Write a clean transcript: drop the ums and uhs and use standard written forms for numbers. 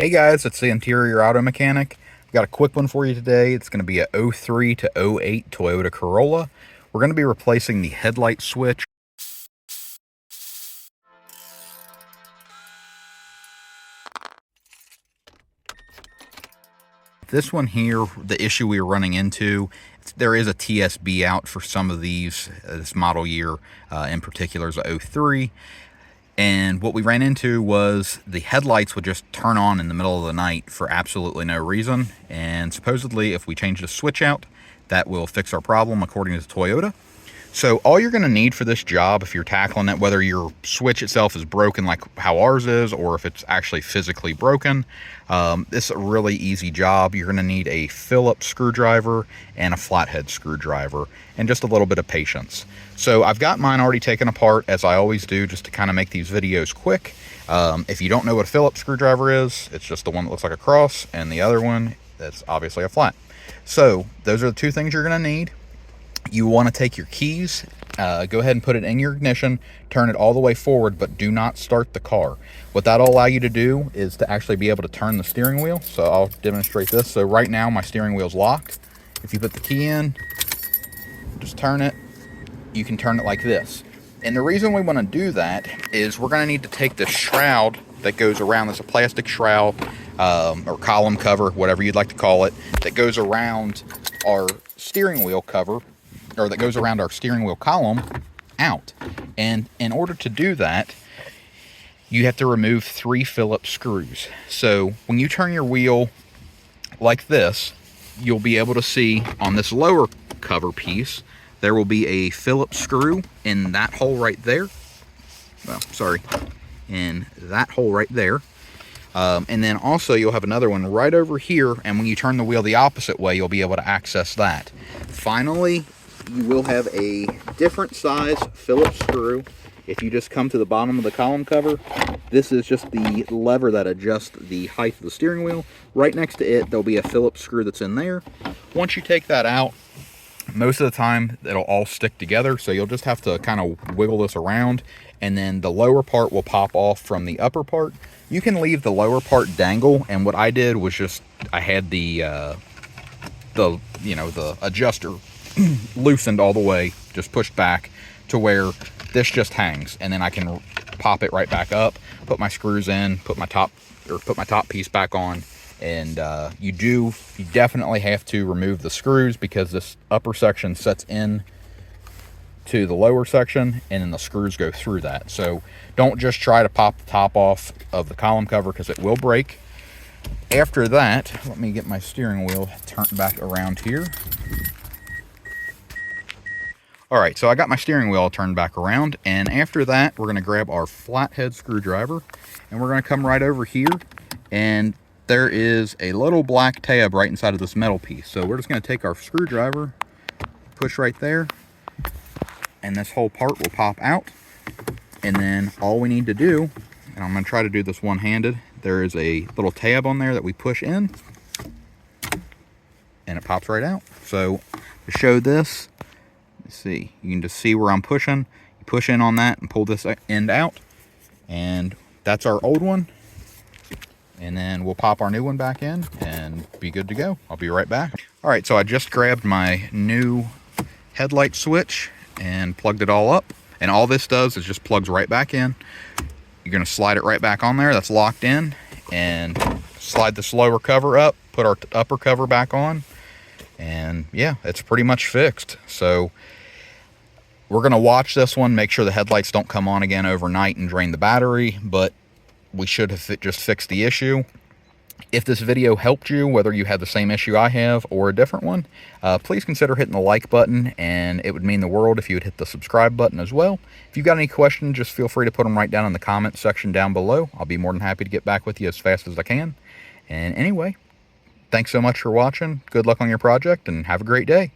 Hey guys, it's the Interior Auto Mechanic. I've got a quick one for you today. It's going to be a 03 to 08 Toyota Corolla. We're going to be replacing the headlight switch. This one here, the issue we were running into, there is a TSB out for some of these. This model year in particular is a 03. And what we ran into was the headlights would just turn on in the middle of the night for absolutely no reason. And supposedly, if we change the switch out, that will fix our problem, according to Toyota. So all you're going to need for this job, if you're tackling it, whether your switch itself is broken like how ours is, or if it's actually physically broken, this is a really easy job. You're going to need a Phillips screwdriver and a flathead screwdriver, and just a little bit of patience. So I've got mine already taken apart, as I always do, just to kind of make these videos quick. If you don't know what a Phillips screwdriver is, it's just the one that looks like a cross, and the other one that's obviously a flat. So those are the two things you're going to need. You want to take your keys, go ahead and put it in your ignition, turn it all the way forward, but do not start the car. What that'll allow you to do is to actually be able to turn the steering wheel. So I'll demonstrate this. So right now my steering wheel's locked. If you put the key in, just turn it, you can turn it like this. And the reason we want to do that is we're going to need to take the shroud that goes around. It's a plastic shroud or column cover, whatever you'd like to call it, that goes around our steering wheel cover, or that goes around our steering wheel column, out. And in order to do that, you have to remove 3 Phillips screws. So when you turn your wheel like this, you'll be able to see on this lower cover piece, there will be a Phillips screw in that hole right there. Well, sorry, in that hole right there. And then also you'll have another one right over here, and when you turn the wheel the opposite way, you'll be able to access that. Finally, you will have a different size Phillips screw. If you just come to the bottom of the column cover, this is just the lever that adjusts the height of the steering wheel. Right next to it, there'll be a Phillips screw that's in there. Once you take that out, most of the time it'll all stick together, so you'll just have to kind of wiggle this around, and then the lower part will pop off from the upper part. You can leave the lower part dangle, and what I did was just, I had the adjuster loosened all the way, just pushed back to where this just hangs, and then I can pop it right back up, put my screws in, put my top piece back on. And you definitely have to remove the screws, because this upper section sets in to the lower section, and then the screws go through that. So don't just try to pop the top off of the column cover, because it will break. After that, let me get my steering wheel turned back around here. All right, so I got my steering wheel turned back around, and after that, we're going to grab our flathead screwdriver, and we're going to come right over here, and there is a little black tab right inside of this metal piece. So we're just going to take our screwdriver, push right there, and this whole part will pop out. And then all we need to do, and I'm going to try to do this one-handed, there is a little tab on there that we push in, and it pops right out. So to show this, let's see, you can just see where I'm pushing. You push in on that and pull this end out, and that's our old one. And then we'll pop our new one back in and be good to go. I'll be right back. All right, so I just grabbed my new headlight switch and plugged it all up. And all this does is just plugs right back in. You're gonna slide it right back on there. That's locked in. And slide this lower cover up, put our upper cover back on. And yeah, it's pretty much fixed. So we're gonna watch this one, make sure the headlights don't come on again overnight and drain the battery, but we should have just fixed the issue. If this video helped you, whether you had the same issue I have or a different one, please consider hitting the like button, and it would mean the world if you would hit the subscribe button as well. If you've got any questions, just feel free to put them right down in the comments section down below. I'll be more than happy to get back with you as fast as I can. And anyway, thanks so much for watching. Good luck on your project, and have a great day.